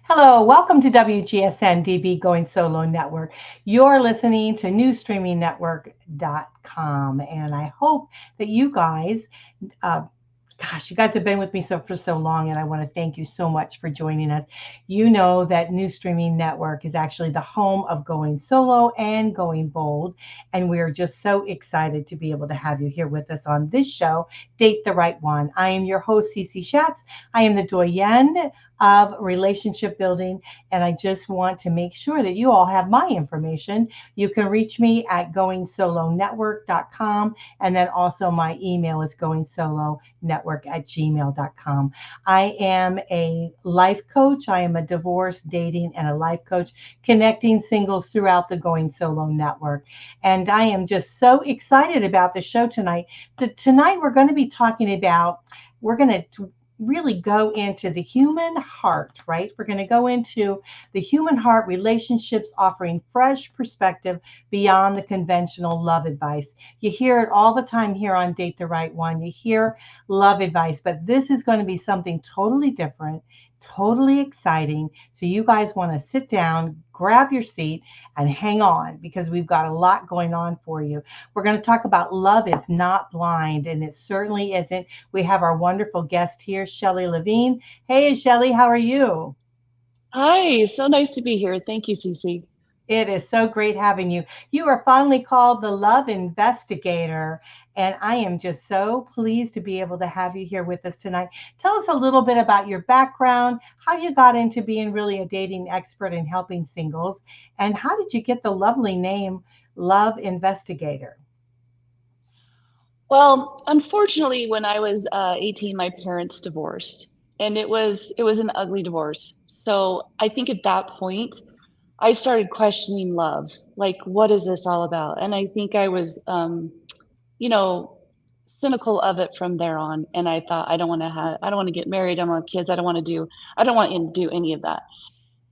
Hello, welcome to WGSN-DB Going Solo Network. You're listening to newstreamingnetwork.com, and I hope that you guys uh, gosh, you guys have been with me for so long, and I want to thank you so much for joining us. You know that New Streaming Network is actually the home of Going Solo and Going Bold, and we are just so excited to be able to have you here with us on this show, Date the Right One. I am your host, Cece Schatz. I am the doyenne of relationship building, and I just want to make sure that you all have my information. You can reach me at goingsolonetwork.com, and then also my email is goingsolonetwork@gmail.com. I am a life coach. I am a divorce, dating, and a life coach connecting singles throughout the Going Solo Network. And I am just so excited about the show tonight. Tonight we're going to be talking about, we're going to really go into the human heart, right? We're going to go into the human heart, relationships, offering fresh perspective beyond the conventional love advice. You hear it all the time here on Date the Right One. You hear love advice, but this is going to be something totally different, totally exciting. So you guys want to sit down, grab your seat, and hang on because we've got a lot going on for you. We're going to talk about love is not blind, and it certainly isn't. We have our wonderful guest here, Shelly LaVigne. Hey, Shelly, how are you? Hi, so nice to be here. Thank you, Cece. It is so great having you. You are finally called the Love Investigator, and I am just so pleased to be able to have you here with us tonight. Tell us a little bit about your background, how you got into being really a dating expert and helping singles, and how did you get the lovely name Love Investigator? Well, unfortunately, when I was 18, my parents divorced, and it was an ugly divorce. So I think at that point, I started questioning love. Like, what is this all about? And I think I was, you know, cynical of it from there on. And I thought, I don't want to get married. I don't want kids. I don't want to do any of that.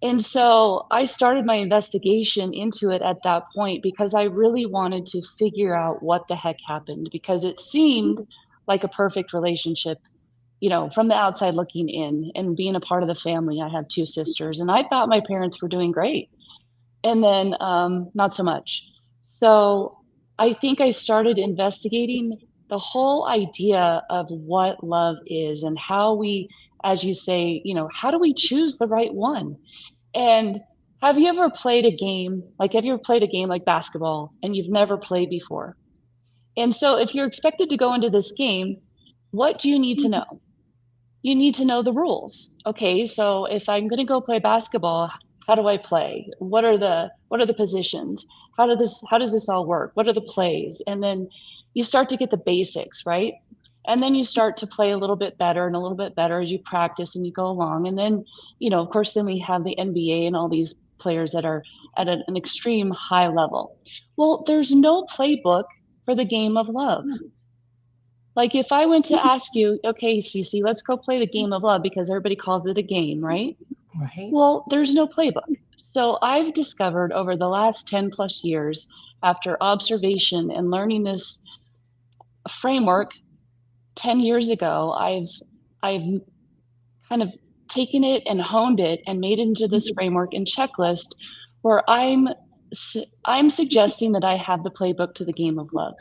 And so I started my investigation into it at that point because I really wanted to figure out what the heck happened because it seemed like a perfect relationship, from the outside looking in and being a part of the family. I have two sisters, and I thought my parents were doing great. And then not so much. So I think I started investigating the whole idea of what love is and how we, as you say, how do we choose the right one? And have you ever played a game? Like, have you ever played a game like basketball and you've never played before? And so, if you're expected to go into this game, what do you need to know? You need to know the rules. Okay, so if I'm going to go play basketball, how do I play? What are the positions? How does this all work? What are the plays? And then you start to get the basics, right? And then you start to play a little bit better and a little bit better as you practice and you go along. And then, of course, then we have the NBA and all these players that are at an extreme high level. Well, there's no playbook for the game of love. Like if I went to ask you, okay, Cece, let's go play the game of love because everybody calls it a game, right? Right? Well, there's no playbook. So I've discovered over the last 10 plus years, after observation and learning this framework 10 years ago, I've kind of taken it and honed it and made it into this framework and checklist where I'm suggesting that I have the playbook to the game of love.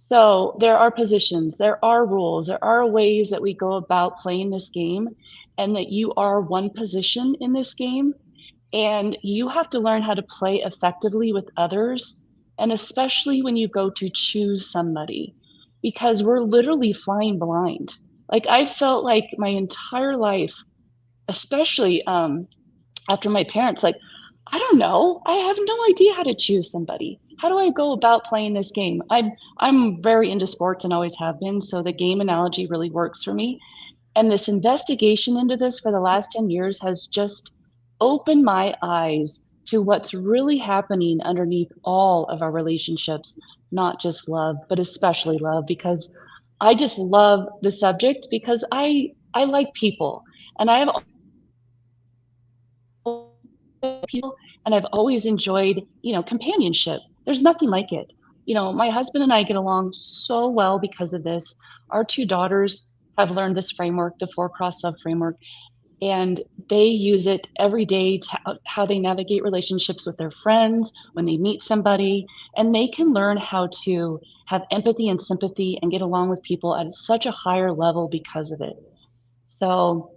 So there are positions, there are rules, there are ways that we go about playing this game, and that you are one position in this game, and you have to learn how to play effectively with others, and especially when you go to choose somebody, because we're literally flying blind. Like I felt like my entire life, especially after my parents, like, I don't know. I have no idea how to choose somebody. How do I go about playing this game? I'm very into sports and always have been, so the game analogy really works for me. And this investigation into this for the last 10 years has just opened my eyes to what's really happening underneath all of our relationships, not just love, but especially love, because I just love the subject because I like people, and I have people, and I've always enjoyed, companionship. There's nothing like it. My husband and I get along so well because of this. Our two daughters have learned this framework, the four cross love framework, and they use it every day to how they navigate relationships with their friends, when they meet somebody, and they can learn how to have empathy and sympathy and get along with people at such a higher level because of it. So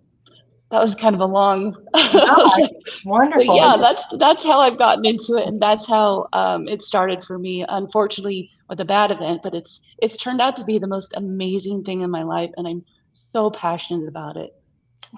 that was kind of a long, No, but wonderful. yeah, that's how I've gotten into it, and that's how it started for me. Unfortunately, with a bad event, but it's turned out to be the most amazing thing in my life, and I'm so passionate about it.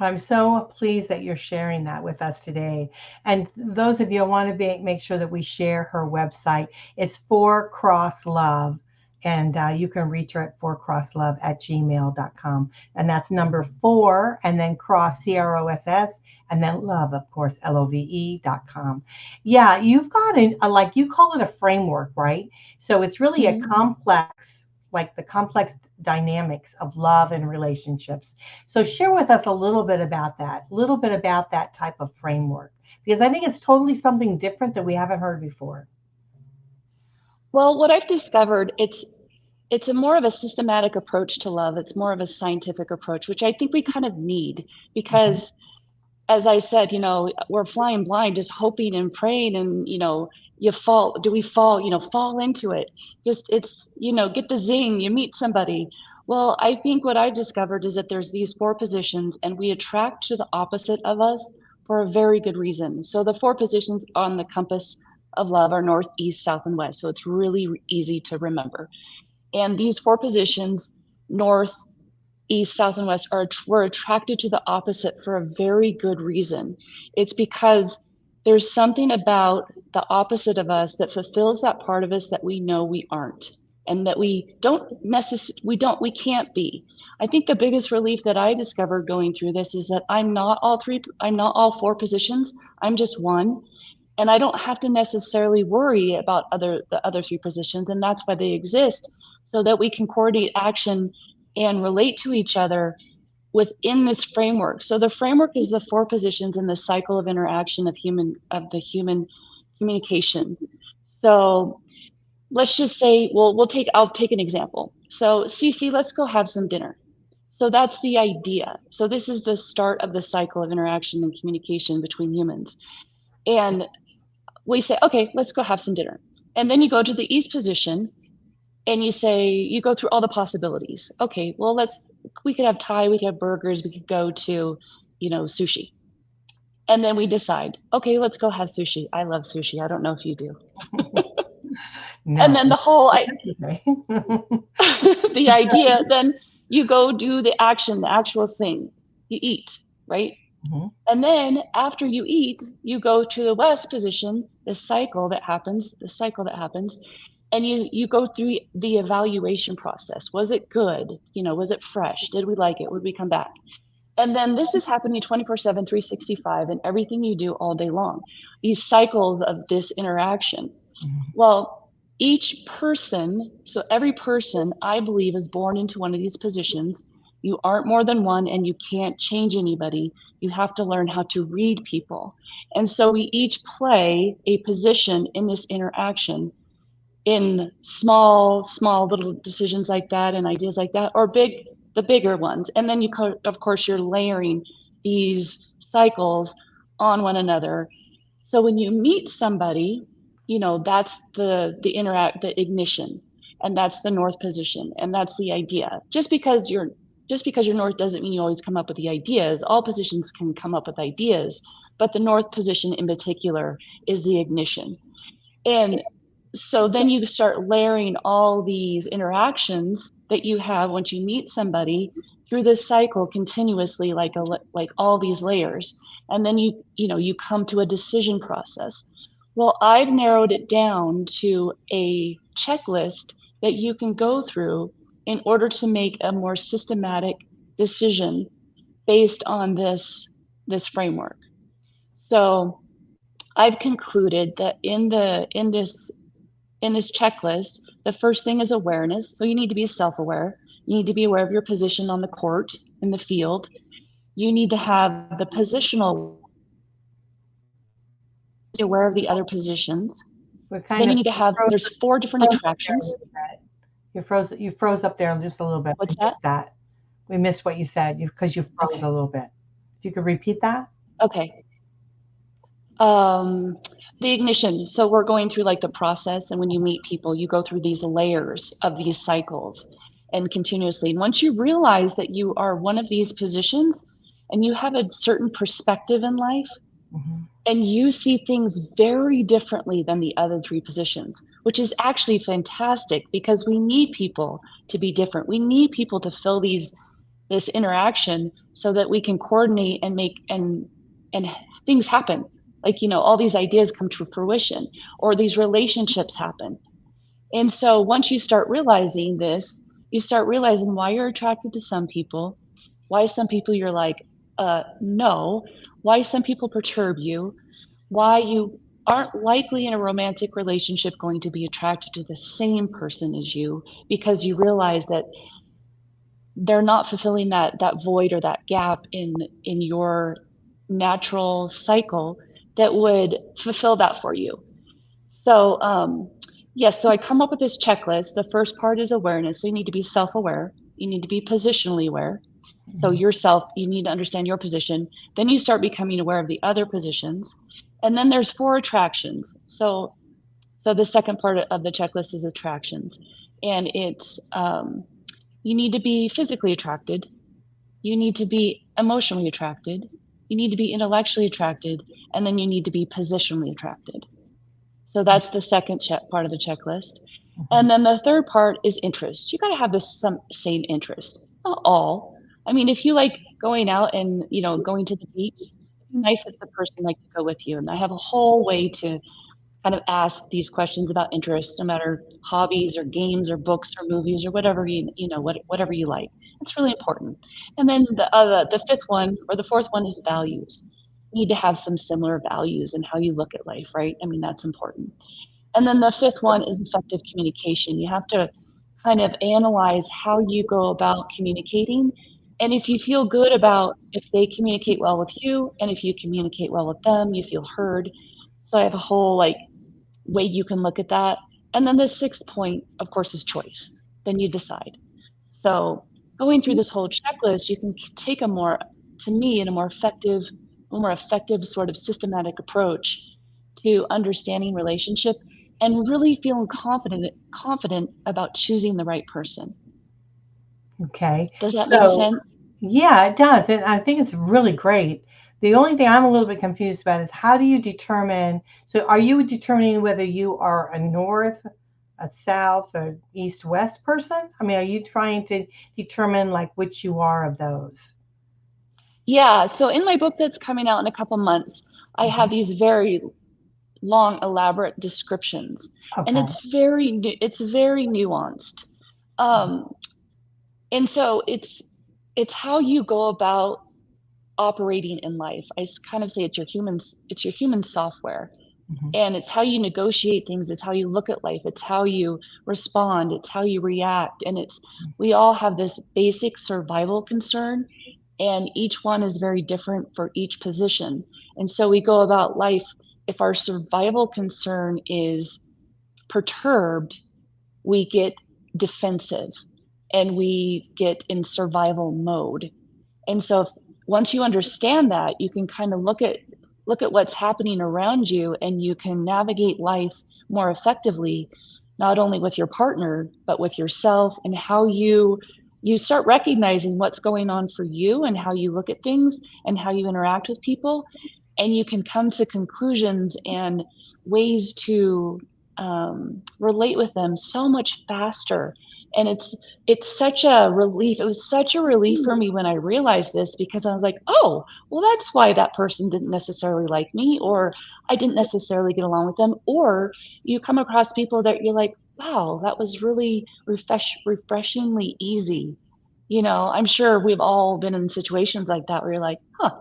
I'm so pleased that you're sharing that with us today. And those of you, I want to make sure that we share her website. It's For Cross Love. And you can reach her at fourcrosslove@gmail.com. And that's number four, and then cross, CROSS, and then love, of course, LOVE.com. Yeah, you've got like you call it a framework, right? So it's really a Mhm. complex, like the complex dynamics of love and relationships. So share with us a little bit about that type of framework, because I think it's totally something different that we haven't heard before. Well, what I've discovered, it's a more of a systematic approach to love. It's more of a scientific approach, which I think we kind of need Mhm. because, as I said, we're flying blind, just hoping and praying, and you fall. Do we fall? Fall into it. Just it's get the zing. You meet somebody. Well, I think what I've discovered is that there's these four positions, and we attract to the opposite of us for a very good reason. So the four positions on the compass of love are north, east, south, and west. So it's really easy to remember. And these four positions, north, east, south, and west, we're attracted to the opposite for a very good reason. It's because there's something about the opposite of us that fulfills that part of us that we know we aren't, and that we can't be. I think the biggest relief that I discovered going through this is that I'm not all four positions. I'm just one, and I don't have to necessarily worry about the other three positions, and that's why they exist, so that we can coordinate action and relate to each other within this framework. So the framework is the four positions in the cycle of interaction of the human communication. So let's just say, well, I'll take an example. So Cece, let's go have some dinner. So that's the idea. So this is the start of the cycle of interaction and communication between humans. And we say, okay, let's go have some dinner. And then you go to the east position and you go through all the possibilities. Okay, well, we could have Thai, we could have burgers, we could go to, sushi. And then we decide, okay, let's go have sushi. I love sushi. I don't know if you do. And No. then Okay. the idea, then you go do the action, the actual thing. You eat, right? Mhm. And then after you eat, you go to the west position, the cycle that happens, and you go through the evaluation process. Was it good? Was it fresh? Did we like it? Would we come back? And then this is happening 24/7, 365, and everything you do all day long. These cycles of this interaction. Mhm. Well, so every person, I believe, is born into one of these positions. You aren't more than one, and you can't change anybody. You have to learn how to read people. And so we each play a position in this interaction, in small little decisions like that and ideas like that, or the bigger ones. And then of course, you're layering these cycles on one another. So when you meet somebody, that's the ignition, and that's the north position, and that's the idea. Just because you're north doesn't mean you always come up with the ideas. All positions can come up with ideas, but the north position in particular is the ignition. And so then you start layering all these interactions that you have once you meet somebody through this cycle continuously, like all these layers. And then you come to a decision process. Well, I've narrowed it down to a checklist that you can go through in order to make a more systematic decision based on this framework. So I've concluded that in this checklist, the first thing is awareness. So you need to be self-aware. You need to be aware of your position on the court, in the field. You need to have the positional aware of the other positions. We're kind Then you of need to have, froze, there's four different froze up there a attractions. little bit. You froze up there just a little bit. We What's that? missed that. We missed what you said because you froze Okay. a little bit. If you could repeat that. Okay. Um, the ignition. So we're going through like the process, and when you meet people, you go through these layers of these cycles and continuously. And once you realize that you are one of these positions and you have a certain perspective in life, Hmm. and you see things very differently than the other three positions, which is actually fantastic because we need people to be different. We need people to fill this interaction so that we can coordinate and make and things happen. Like, all these ideas come to fruition or these relationships happen. And so once you start realizing this, you start realizing why you're attracted to some people, why some people you're like, no, why some people perturb you, why you aren't likely in a romantic relationship going to be attracted to the same person as you, because you realize that they're not fulfilling that void or that gap in your natural cycle that would fulfill that for you. So yes, so I come up with this checklist. The first part is awareness. So you need to be self-aware. You need to be positionally aware. So Hmm. yourself, you need to understand your position. Then you start becoming aware of the other positions. And then there's four attractions. So the second part of the checklist is attractions. And it's you need to be physically attracted, you need to be emotionally attracted, you need to be intellectually attracted, and then you need to be positionally attracted. So that's the second part of the checklist. Hmm. And then the third part is interest. You got to have this some same interest. Not all. I mean, if you like going out and, going to the beach, it'd be nice if the person liked to go with you. And I have a whole way to kind of ask these questions about interests, no matter hobbies or games or books or movies or whatever whatever you like. It's really important. And then the fifth one or the fourth one is values. You need to have some similar values in how you look at life, right? I mean, that's important. And then the fifth one is effective communication. You have to kind of analyze how you go about communicating. And if you feel good about if they communicate well with you and if you communicate well with them, you feel heard. So I have a whole like way you can look at that. And then the sixth point, of course, is choice. Then you decide. So going through this whole checklist, you can take to me, in a more effective sort of systematic approach to understanding relationship and really feeling confident about choosing the right person. Okay. Does that make So, sense? yeah, it does. And I think it's really great. The only thing I'm a little bit confused about is how do you determine? So, are you determining whether you are a north, a south, a east, west person? I mean, are you trying to determine like which you are of those? Yeah. So in my book that's coming out in a couple months, I have Mhm. these very long, elaborate descriptions, and Okay. it's very nuanced. Um, and so it's how you go about operating in life. Kind of say it's your human software, Mhm. and it's how you negotiate things. It's how you look at life. It's how you respond. It's how you react. And we all have this basic survival concern, and each one is very different for each position. And so we go about life. If our survival concern is perturbed, we get defensive and we get in survival mode. And so once you understand that, you can kind of look at what's happening around you, and you can navigate life more effectively, not only with your partner, but with yourself, and how you start recognizing what's going on for you and how you look at things and how you interact with people, and you can come to conclusions and ways to relate with them so much faster. And it's such a relief. It was such a relief for me when I realized this, because I was like, oh, well, that's why that person didn't necessarily like me, or I didn't necessarily get along with them. Or you come across people that you're like, wow, that was really refreshingly easy. I'm sure we've all been in situations like that where you're like, huh,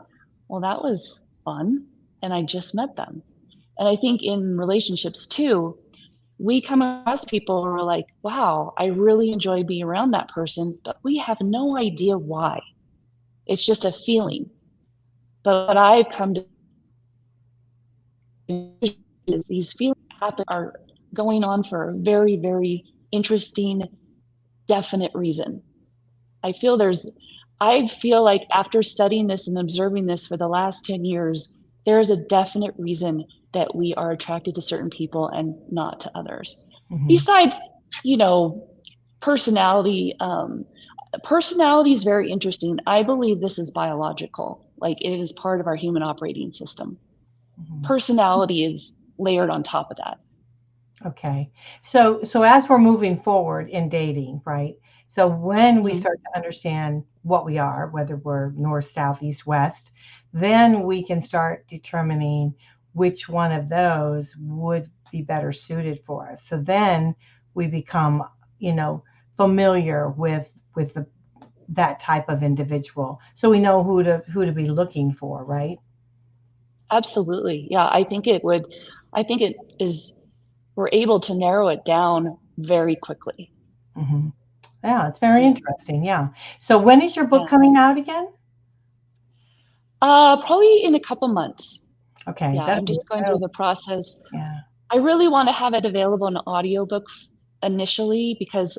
well, that was fun. And I just met them. And I think in relationships too, we come across people who are like, wow, I really enjoy being around that person, but we have no idea why. It's just a feeling. But what I've come to is these feelings are going on for a very, very interesting, definite reason. I feel I feel like after studying this and observing this for the last 10 years, there is a definite reason that we are attracted to certain people and not to others. Hmm. Besides, you know, personality, personality is very interesting. I believe this is biological, like it is part of our human operating system. Hmm. Personality is layered on top of that. Okay. So as we're moving forward in dating, right? So when we Mhm. start to understand what we are, whether we're north, south, east, west, then we can start determining which one of those would be better suited for us. So then we become, you know, familiar with that type of individual. So we know who to be looking for, right? Absolutely. Yeah, I think it is, we're able to narrow it down very quickly. Hmm. Yeah, it's very Yeah. interesting. Yeah. So when is your book Yeah. coming out again? Probably in a couple months. Okay, Yeah, that'll I'm be just going through that'll the process. yeah. I really want to have it available in an audiobook initially because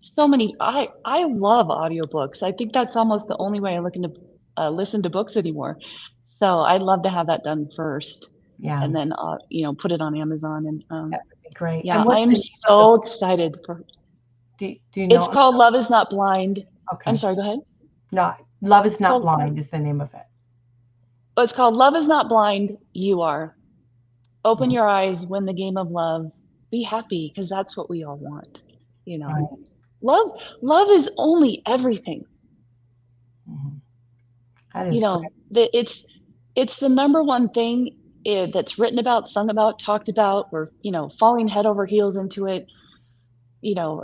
so many I love audiobooks. I think that's almost the only way I look into listen to books anymore. So I'd love to have that done first Yeah, and then you know, put it on Amazon and that would be great. yeah, And what's I'm the name of the so book? excited for Do you it's know? called Love is Not Blind. I'm Okay. sorry, go ahead. No, Love is Not Well, Blind is the name of it. it's called Love is Not Blind, You Are. Open Mhm. your eyes, win the game of love, be happy because that's what we all want, you know. Right. Love is only everything. Mhm. That You is know, great. it's the number one thing that's written about, sung about, talked about. We're, you know, falling head over heels into it. You know,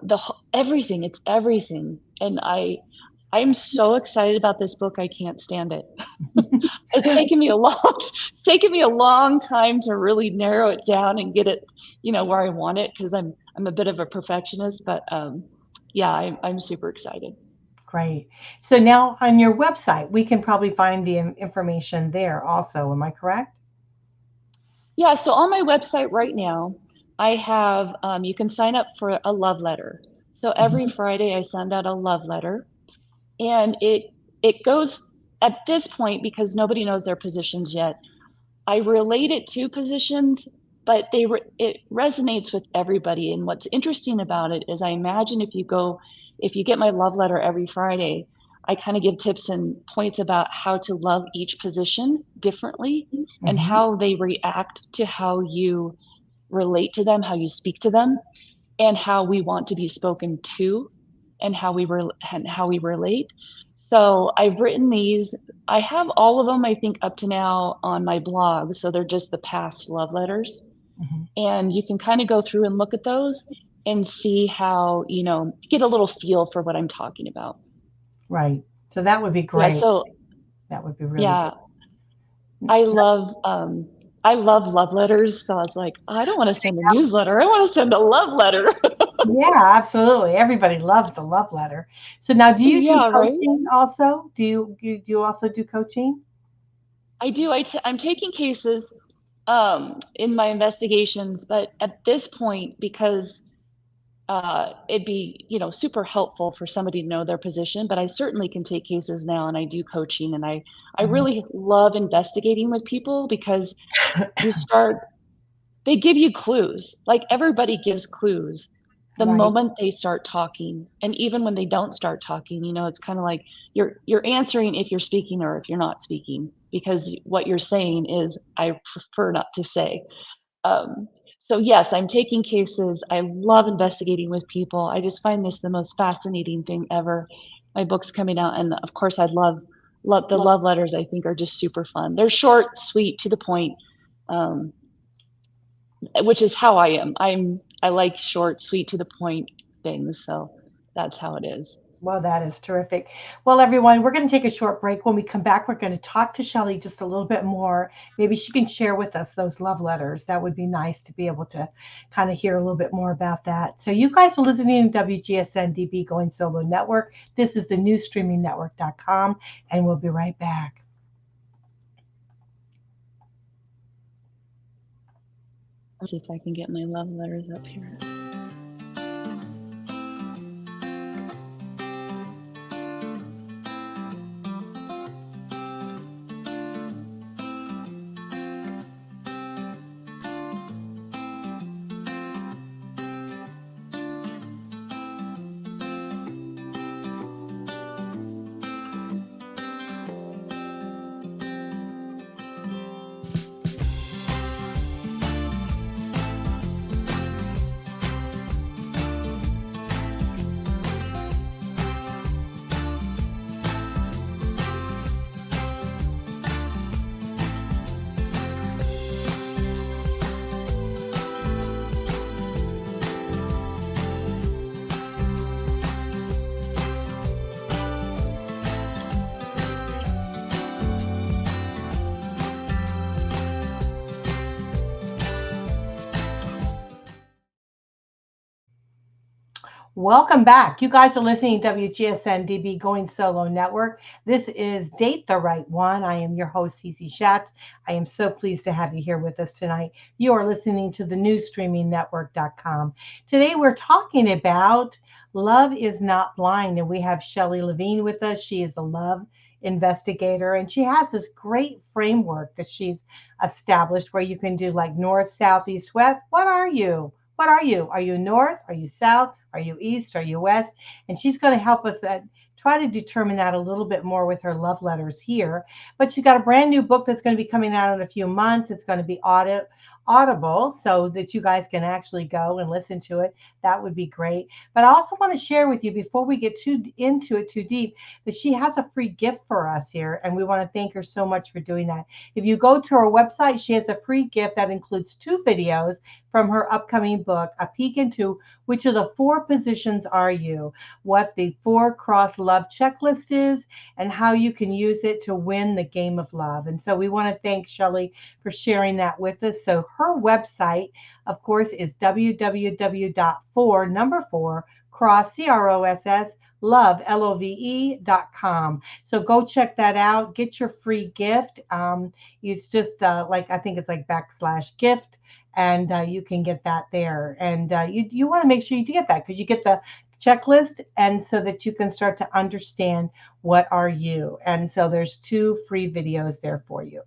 everything, it's everything. And I'm so excited about this book. I can't stand it. It's taken me a long it's taken me a long time to really narrow it down and get it, you know, where I want it because I'm a bit of a perfectionist, but yeah, I'm super excited. Great. So now on your website, we can probably find the information there also. Am I correct? Yeah, so on my website right now, I have you can sign up for a love letter. So every Mhm. Friday I send out a love letter, and it goes at this point because nobody knows their positions yet. I relate it to positions, but it resonates with everybody. And what's interesting about it is I imagine if you get my love letter every Friday, I kind of give tips and points about how to love each position differently and Mhm. how they react to how you relate to them, how you speak to them, and how we want to be spoken to and how we relate. So I've written these. I have all of them, I think, up to now on my blog. So they're just the past love letters. Mhm. And you can kind of go through and look at those and see how, you know, get a little feel for what I'm talking about. Right. So that would be Yeah. great. So That would be really good. yeah, I love love letters. So I was like, I don't want to send a newsletter. I want to send a love letter. Yeah, absolutely. Everybody loves the love letter. So now, do you do Yeah, right. coaching also? Do you also do coaching? I do. I'm taking cases in my investigations, but at this point, because it'd be, you know, super helpful for somebody to know their position, but I certainly can take cases now and I do coaching and I Mhm. really love investigating with people because you start they give you clues. Like everybody gives clues the Right. moment they start talking. And even when they don't start talking, you know, it's kind of like you're answering if you're speaking or if you're not speaking, because what you're saying is I prefer not to say. Um, so yes, I'm taking cases. I love investigating with people. I just find this the most fascinating thing ever. My book's coming out, and of course, love the love letters. I think are just super fun. They're short, sweet, to the point. Um, which is how I am. I like short, sweet, to the point things. So that's how it is. Well, that is terrific. Well, everyone, we're going to take a short break. When we come back, we're going to talk to Shelly just a little bit more. Maybe she can share with us those love letters. That would be nice to be able to kind of hear a little bit more about that. So, you guys are listening to WGSN-DB Going Solo Network. This is the newstreamingnetwork.com, and we'll be right back. Let's see if I can get my love letters up here. Welcome back. You guys are listening to WGSN-DB Going Solo Network. This is Date the Right One. I am your host, Cece Schatz. I am so pleased to have you here with us tonight. You are listening to the new streamingnetwork.com. Today we're talking about Love is Not Blind, and we have Shelly LaVigne with us. She is the love investigator, and she has this great framework that she's established where you can do like north, south, east, west. What are you? What are you? Are you north? Are you south? Are you east? Are you west? And she's going to help us try to determine that a little bit more with her love letters here. But she's got a brand new book that's going to be coming out in a few months. It's going to be audible so that you guys can actually go and listen to it. That would be great. But I also want to share with you before we get too into it too deep that she has a free gift for us here, and we want to thank her so much for doing that. If you go to her website, she has a free gift that includes 2 videos from her upcoming book, a peek into which of the 4 positions are you, what the 4 cross love checklist is, and how you can use it to win the game of love. And so we want to thank Shelly for sharing that with us. So her website, of course, is www.4 number 4 cross cross love love.com. So go check that out. Get your free gift. It's just like I think it's like /gift, and you can get that there. And you want to make sure you get that because you get the checklist, and so that you can start to understand what are you. And so there's 2 free videos there for you.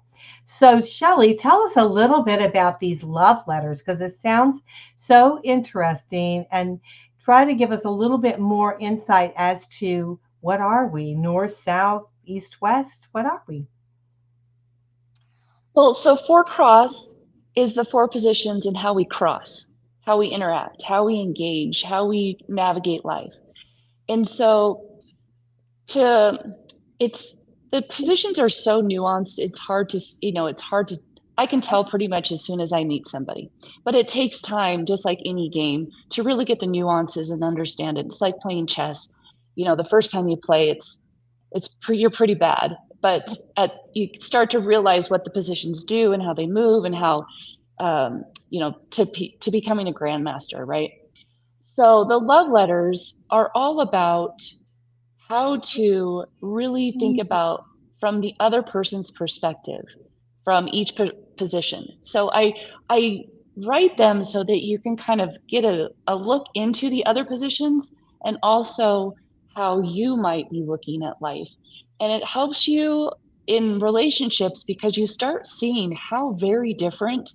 So Shelly, tell us a little bit about these love letters because it sounds so interesting, and try to give us a little bit more insight as to what are we, north, south, east, west? What are we? Well, so 4 cross is the 4 positions in how we cross, how we interact, how we engage, how we navigate life. And so to it's the positions are so nuanced, it's hard to, I can tell pretty much as soon as I meet somebody. But it takes time, just like any game, to really get the nuances and understand it. It's like playing chess. The first time you play, you're pretty bad, but you start to realize what the positions do and how they move and how, to becoming a grandmaster, right? So the love letters are all about how to really think about from the other person's perspective, from each position. So I write them so that you can kind of get a look into the other positions and also how you might be looking at life. And it helps you in relationships because you start seeing how very different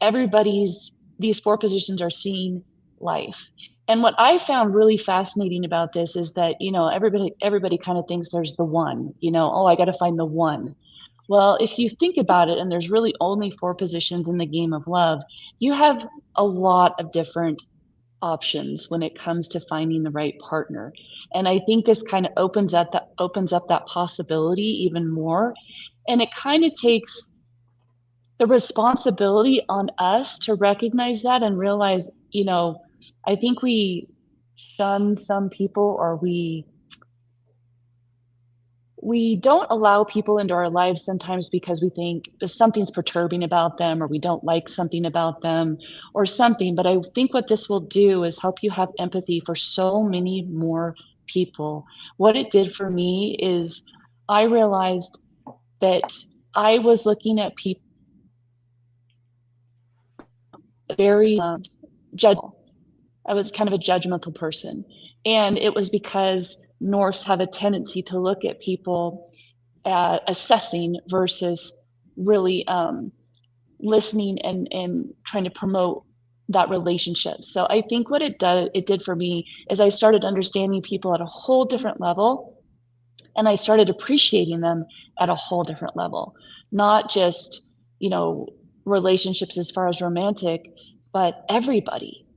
these 4 positions are seeing life. And what I found really fascinating about this is that, everybody kind of thinks there's the one, oh, I got to find the one. Well, if you think about it, and there's really only 4 positions in the game of love, you have a lot of different options when it comes to finding the right partner. And I think this kind of opens up that possibility even more. And it kind of takes the responsibility on us to recognize that and realize, I think we shun some people, or we don't allow people into our lives sometimes because we think something's perturbing about them, or we don't like something about them or something. But I think what this will do is help you have empathy for so many more people. What it did for me is I realized that I was looking at people very judgmental. I was kind of a judgmental person. And it was because Norse have a tendency to look at people assessing versus really listening and trying to promote that relationship. So I think what it did for me is I started understanding people at a whole different level, and I started appreciating them at a whole different level, not just, relationships as far as romantic, but everybody.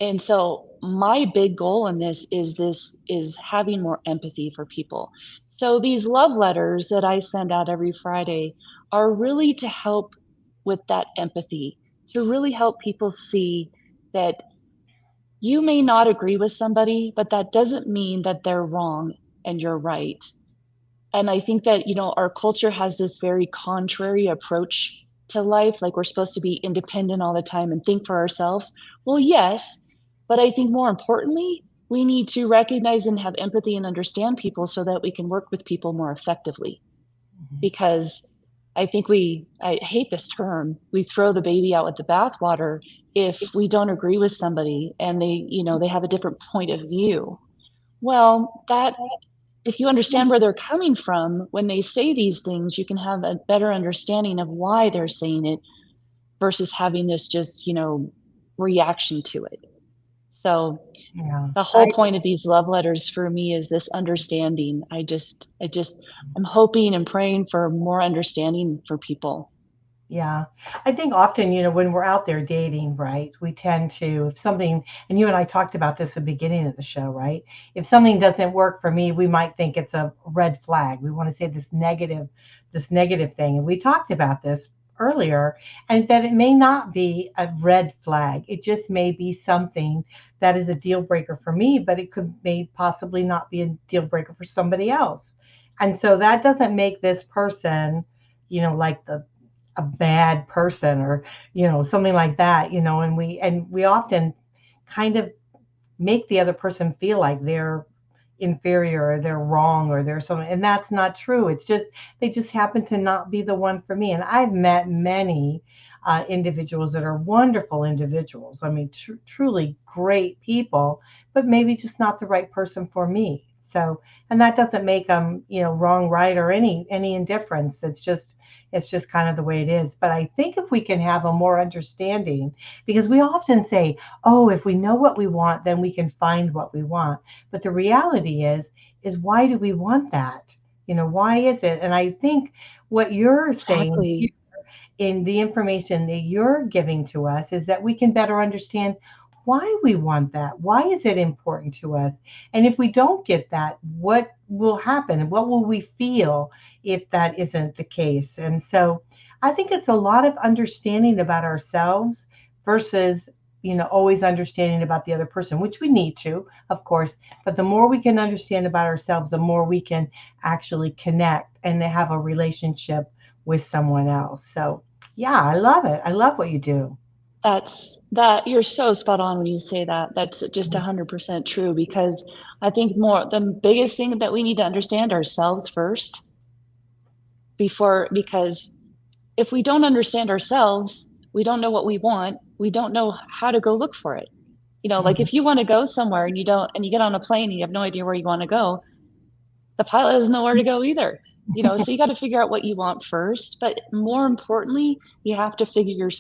And so my big goal in this is having more empathy for people. So these love letters that I send out every Friday are really to help with that empathy, to really help people see that you may not agree with somebody, but that doesn't mean that they're wrong and you're right. And I think that, our culture has this very contrary approach to life. Like we're supposed to be independent all the time and think for ourselves. Well, yes, But I think more importantly, we need to recognize and have empathy and understand people so that we can work with people more effectively. Mhm. Because I think I hate this term, we throw the baby out with the bathwater if we don't agree with somebody and they have a different point of view. Well, that if you understand where they're coming from when they say these things, you can have a better understanding of why they're saying it versus having this just, reaction to it. So Yeah, the whole point of these love letters for me is this understanding. I'm hoping and praying for more understanding for people. yeah. I think often, when we're out there dating, right, we tend to, if something, and you and I talked about this at the beginning of the show, right? If something doesn't work for me, we might think it's a red flag. We want to say this negative thing. And we talked about this earlier, and that it may not be a red flag. It just may be something that is a deal breaker for me, but it may possibly not be a deal breaker for somebody else. And so that doesn't make this person, like a bad person, or something like that, and we often kind of make the other person feel like they're inferior or they're wrong or they're something, and that's not true. It's just they just happen to not be the one for me. And I've met many individuals that are wonderful individuals. I mean, truly great people, but maybe just not the right person for me. So, and that doesn't make them, wrong, right, or any indifference. It's just kind of the way it is. But I think if we can have a more understanding, because we often say, oh, if we know what we want, then we can find what we want. But the reality is why do we want that? Why is it? And I think what you're saying Exactly. in the information that you're giving to us is that we can better understand why we want that. Why is it important to us? And if we don't get that, what will happen? And what will we feel if that isn't the case? And so I think it's a lot of understanding about ourselves versus, always understanding about the other person, which we need to, of course. But the more we can understand about ourselves, the more we can actually connect and have a relationship with someone else. So yeah, I love it. I love what you do. That you're so spot on when you say that. That's just 100% true because I think the biggest thing that we need to understand ourselves first because if we don't understand ourselves, we don't know what we want, we don't know how to go look for it. Like Mhm. if you want to go somewhere and you get on a plane and you have no idea where you want to go, the pilot doesn't know where to go either. So you got to figure out what you want first, but more importantly, you have to figure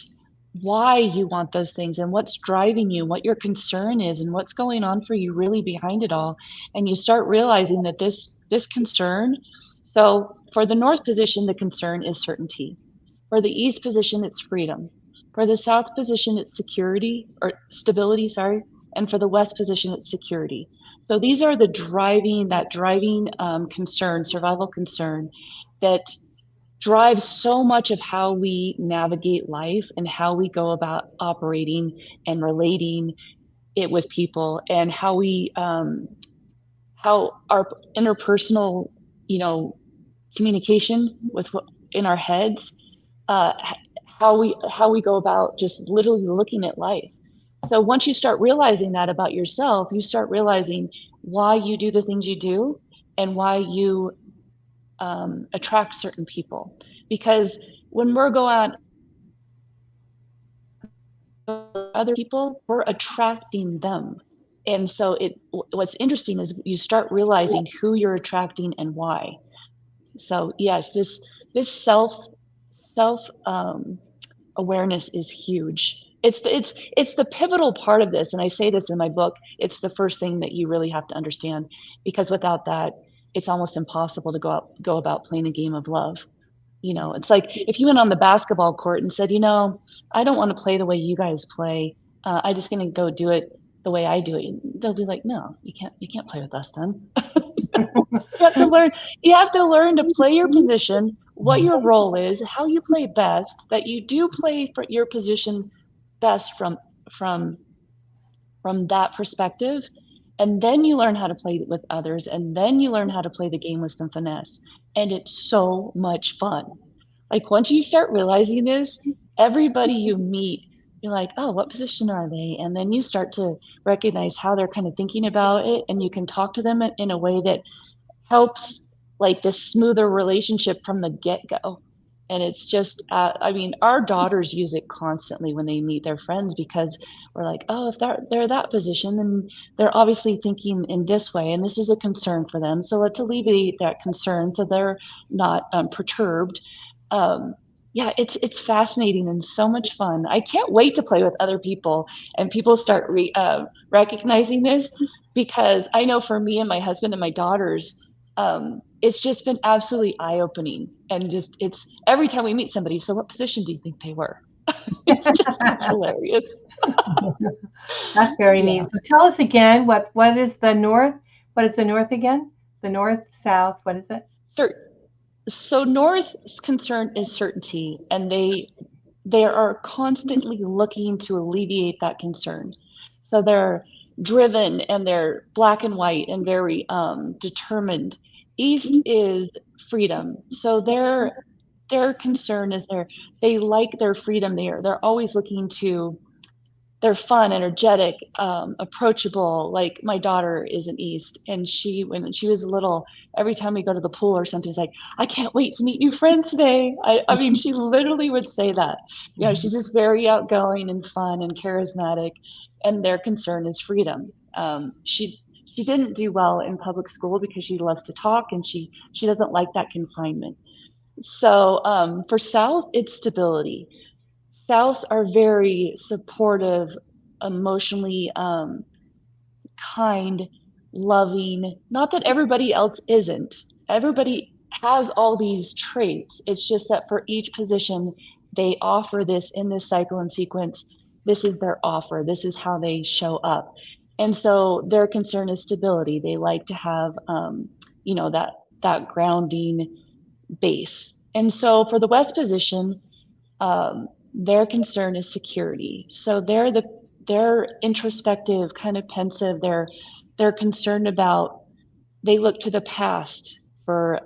why you want those things and what's driving you, what your concern is, and what's going on for you really behind it all. And you start realizing that this concern. So for the north position, the concern is certainty. For the east position, it's freedom. For the south position, it's security or stability, sorry. And for the west position, it's security. So these are that driving concern, survival concern that drives so much of how we navigate life and how we go about operating and relating it with people and how our interpersonal, you know, communication with in our heads, uh, how we go about just literally looking at life. So once you start realizing that about yourself, you start realizing why you do the things you do and why you attract certain people. Because when we're going other people, we're attracting them. And so what's interesting is you start realizing who you're attracting and why. So yes, this self awareness is huge. It's the pivotal part of this, and I say this in my book. It's the first thing that you really have to understand, because without that, it's almost impossible to go about playing a game of love. It's like if you went on the basketball court and said, I don't want to play the way you guys play. I'm just going to go do it the way I do it. They'll be like, no, you can't play with us then. You have to learn, you have to learn to play your position, what your role is, how you play best, that you do play for your position best from from that perspective. And then you learn how to play with others, and then you learn how to play the game with some finesse. And it's so much fun. Like once you start realizing this, everybody you meet you're like, oh, what position are they? And then you start to recognize how they're kind of thinking about it, and you can talk to them in a way that helps like this smoother relationship from the get-go. And it's just I mean, our daughters use it constantly when they meet their friends, because we're like, oh, if they're that position, then they're obviously thinking in this way, and this is a concern for them, so let's alleviate that concern so they're not perturbed. Yeah, it's fascinating and so much fun. I can't wait to play with other people and people start recognizing this, because I know for me and my husband and my daughters, it's just been absolutely eye-opening. And just, it's every time we meet somebody, so what position do you think they were? It's hilarious. That's very Yeah. neat. So tell us again, what is the north? What is the north again? The north, south, what is it? So North's concern is certainty, and they are constantly looking to alleviate that concern. So they're driven and they're black and white and very determined. East is freedom. So their concern is they like their freedom there. They're always looking to, they're fun, energetic, approachable. Like my daughter is an East, and when she was little, every time we go to the pool or something, she's like, I can't wait to meet new friends today. I mean, she literally would say that. You know, she's just very outgoing and fun and charismatic, and their concern is freedom. She didn't do well in public school because she loves to talk, and she doesn't like that confinement. So for South, it's stability. Souths are very supportive, emotionally kind, loving. Not that everybody else isn't. Everybody has all these traits. It's just that for each position, they offer this in this cycle and sequence. This is their offer. This is how they show up. And so their concern is stability. They like to have, that grounding base. And so for the West position, their concern is security. So they're introspective, kind of pensive. They're concerned about, they look to the past for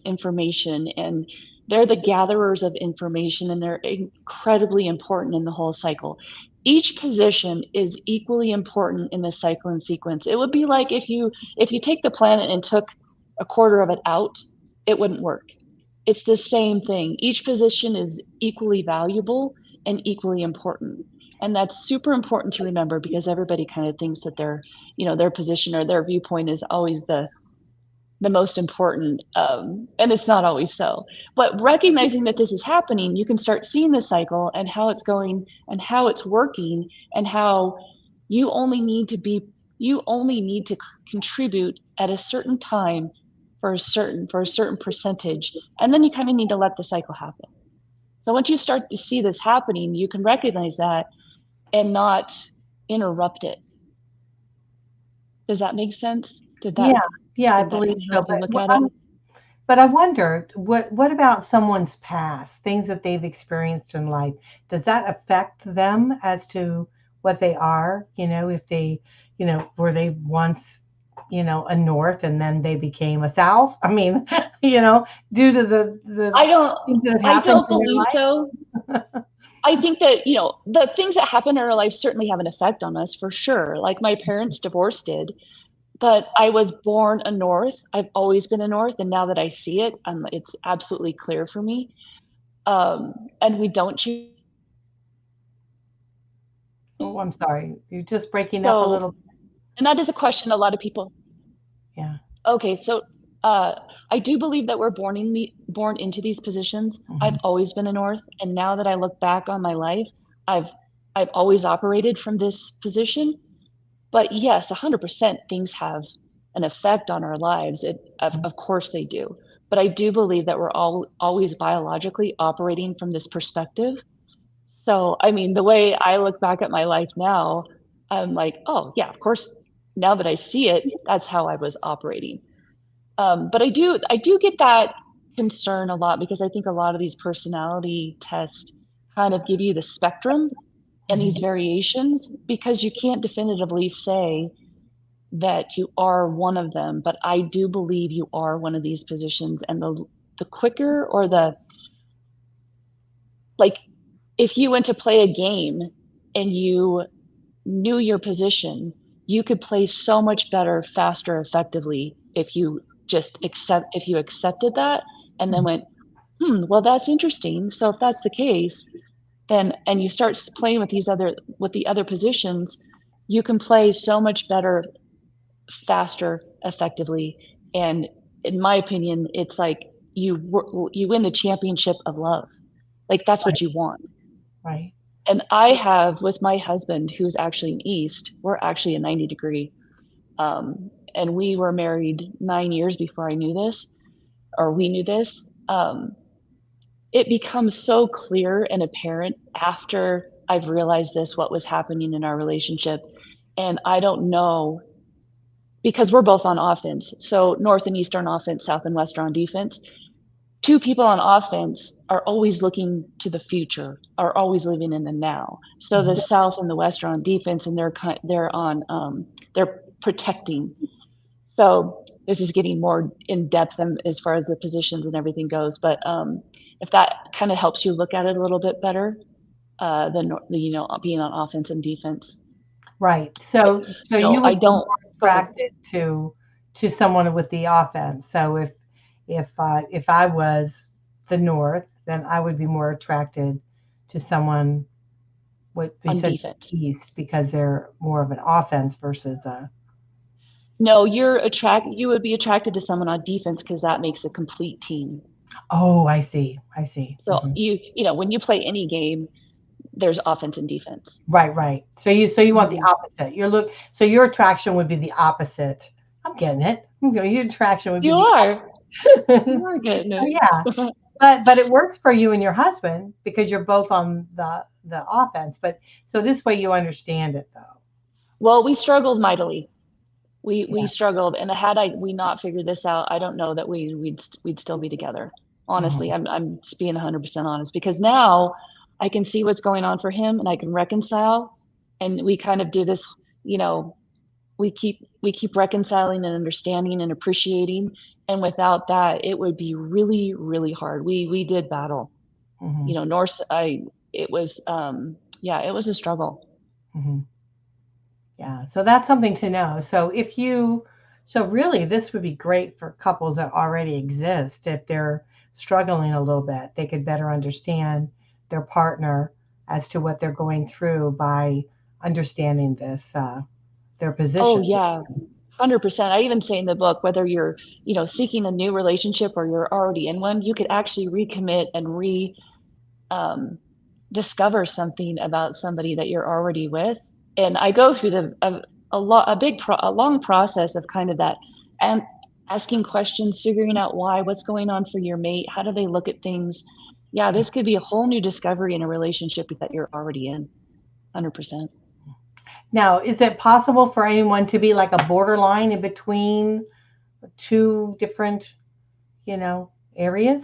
information, and they're the gatherers of information, and they're incredibly important in the whole cycle. Each position is equally important in the cycle and sequence. It would be like if you take the planet and took a quarter of it out, it wouldn't work. It's the same thing. Each position is equally valuable and equally important. And that's super important to remember, because everybody kind of thinks that their position or their viewpoint is always the most important, and it's not always so. But recognizing that this is happening, you can start seeing the cycle and how it's going and how it's working, and how you only need to contribute at a certain time for a certain percentage, and then you kind of need to let the cycle happen. So once you start to see this happening, you can recognize that and not interrupt it. Does that make sense? Yeah, yeah, I Did that believe kind of so. help you look at it? But I wonder, what about someone's past, things that they've experienced in life? Does that affect them as to what they are? If they, were they once, a North and then they became a South? I mean, due to the I don't things that have I happened don't in their believe so. I think that, the things that happen in our life certainly have an effect on us, for sure. Like my parents' divorce did, but I was born a North. I've always been a North, and now that I see it, it's absolutely clear for me. And we don't choose. Oh, I'm sorry. You're just breaking up a So, little. and that is a question a lot of people. Yeah. Okay, so uh, I do believe that we're born into these positions. I've Mhm. always been a North, and now that I look back on my life, I've I've always operated from this position. But yes, 100% things have an effect on our lives. Of course they do. But I do believe that we're all always biologically operating from this perspective. So, I mean, the way I look back at my life now, I'm like, oh, yeah, of course, now that I see it, that's how I was operating. But I do get that concern a lot, because I think a lot of these personality tests kind of give you the spectrum and these Mhm. variations, because you can't definitively say that you are one of them. But I do believe you are one of these positions, and the quicker, or the, like, if you went to play a game and you knew your position, you could play so much better, faster, effectively if you accepted that and then went, well, that's interesting. So if that's the case, then and you start playing with the other positions, you can play so much better, faster, effectively. And in my opinion, it's like you win the championship of love. Like that's what Right. you want. Right. And I have with my husband, who's actually an East, we're actually a 90-degree. And we were married 9 years before I knew this, or we knew this. It becomes so clear and apparent after I've realized this, what was happening in our relationship. And I don't know, because we're both on offense. So North and East are on offense, South and West are on defense. Two people on offense are always looking to the future, are always living in the now. So the South and the West are on defense, and they're protecting. So this is getting more in depth as far as the positions and everything goes. But if that kind of helps you look at it a little bit better, than being on offense and defense. Right. I, So you I would be don't more go ahead. attracted to someone with the offense. So if I was the North, then I would be more attracted to someone with On besides defense. the East because they're more of an offense versus a. No, you would be attracted to someone on defense because that makes a complete team. Oh, I see. I see. So when you play any game, there's offense and defense. Right, right. So you want the Mhm. opposite. So your attraction would be the opposite. I'm getting it. Your attraction would be You the are. opposite. You are getting Oh it. yeah. But it works for you and your husband because you're both on the offense. But so this way you understand it though. Well, we struggled mightily. We Yeah. struggled, and had we not figured this out, I don't know that we'd still be together. Honestly, Mhm. I'm just being 100% honest, because now I can see what's going on for him and I can reconcile, and we kind of do this, you know, we keep reconciling and understanding and appreciating, and without that it would be really, really hard. We did battle, Mhm. Norse. I It was yeah, it was a struggle. Mhm. Yeah. So that's something to know. So really this would be great for couples that already exist if they're struggling a little bit. They could better understand their partner as to what they're going through by understanding their Oh position. yeah, 100%. I even say in the book, whether you're, seeking a new relationship or you're already in one, you could actually recommit and um, discover something about somebody that you're already with. And I go through a long process of kind of that, and asking questions, figuring out why, what's going on for your mate, how do they look at things. Yeah, this could be a whole new discovery in a relationship that you're already in. 100%. Now, is it possible for anyone to be like a borderline in between two different, areas?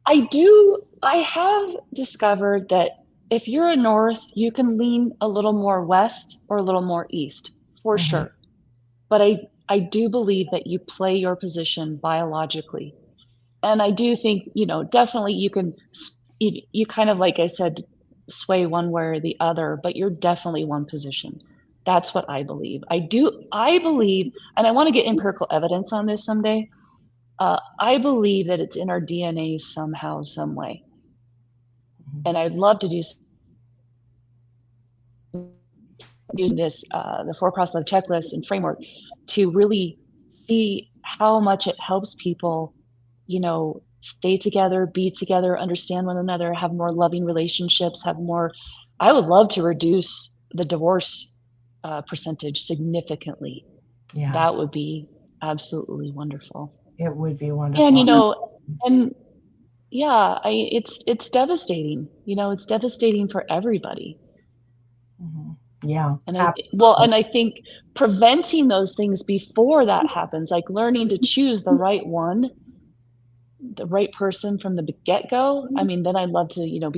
I have discovered that if you're a north, you can lean a little more west or a little more east, for Hmm. sure. But I do believe that you play your position biologically. And I do think, definitely you can, you kind of, like I said, sway one way or the other, but you're definitely one position. That's what I believe. I believe, and I want to get empirical evidence on this someday. I believe that it's in our DNA somehow, some way. And I'd love to do using the 4 process checklist and framework to really see how much it helps people, stay together, be together, understand one another, have more loving relationships, have more. I would love to reduce the divorce percentage significantly. Yeah, That would be absolutely wonderful. it would be And wonderful. and yeah, it's devastating. It's devastating for everybody. Mhm. Yeah, And absolutely. I think preventing those things before that happens, like learning to choose the right person from the get-go. I mean, then I'd love to,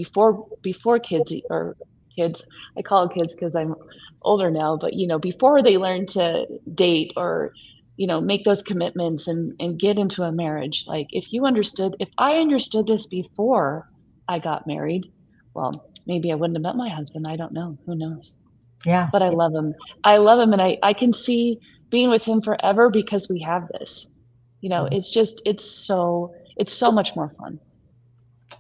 before kids, I call it kids because I'm older now, but before they learn to date or, make those commitments and get into a marriage. Like if I understood this before I got married, well, maybe I wouldn't have met my husband. I don't know. Who knows? Yeah. But I love him. I love him, and I can see being with him forever because we have this. You know, Mhm. it's so much more fun.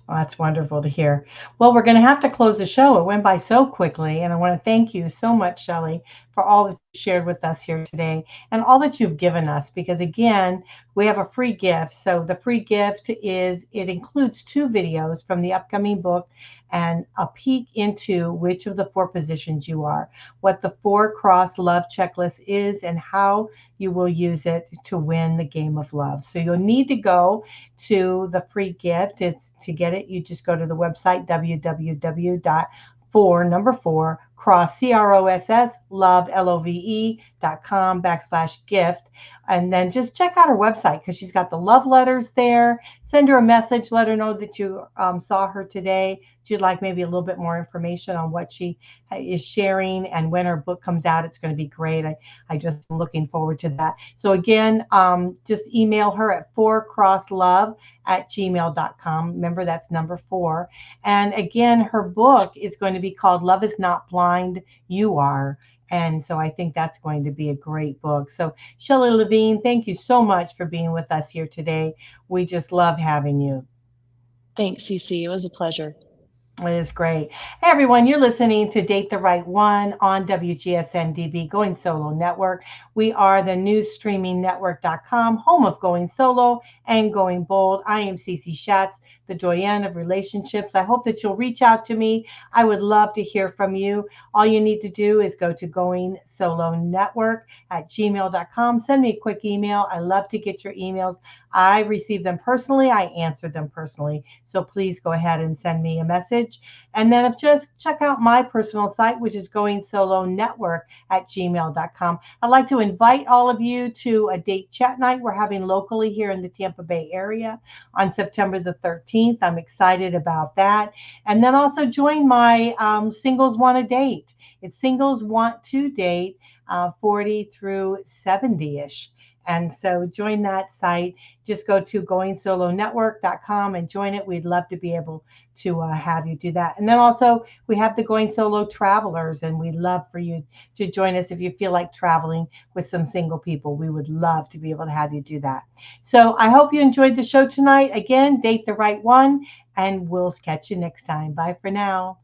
Oh, that's wonderful to hear. Well, we're going to have to close the show. It went by so quickly. And I want to thank you so much, Shelley, for all that you shared with us here today and all that you've given us. Because again, we have a free gift. So the free gift is it includes 2 videos from the upcoming book and a peek into which of the 4 positions you are, what the 4 cross love checklist is, and how you will use it to win the game of love. So you'll need to go to the free gift. It's to get it, you just go to the website www.4 cross cross love love.com/gift, and then just check out her website because she's got the love letters there. Send her a message, let her know that you saw her today. She'd like maybe a little bit more information on what she is sharing and when her book comes out. It's going to be great. I just am looking forward to that. So again, just email her at 4crosslove@gmail.com. Remember, that's number 4. And again, her book is going to be called Love is Not Blind, You Are. And so I think that's going to be a great book. So Shelly LaVigne, thank you so much for being with us here today. We just love having you. Thanks, CC. It was a pleasure. It is great. Hey, everyone, you're listening to Date the Right One on WGSN-DB, Going Solo Network. We are the new streaming network.com, home of Going Solo and Going Bold. I am Cece Schatz, the doyenne of relationships. I hope that you'll reach out to me. I would love to hear from you. All you need to do is go to Going Solo Network at gmail.com. Send me a quick email. I love to get your emails. I receive them personally. I answer them personally. So please go ahead and send me a message. And then just check out my personal site, which is Going Solo Network at gmail.com. I'd like to invite all of you to a date chat night we're having locally here in the Tampa Bay area on September the 13th. I'm excited about that. And then also join my Singles Want to Date. It's Singles Want to Date 40 through 70-ish. And so join that site. Just go to goingsolonetwork.com and join it. We'd love to be able to have you do that. And then also we have the Going Solo Travelers, and we'd love for you to join us if you feel like traveling with some single people. We would love to be able to have you do that. So I hope you enjoyed the show tonight. Again, date the right one, and we'll catch you next time. Bye for now.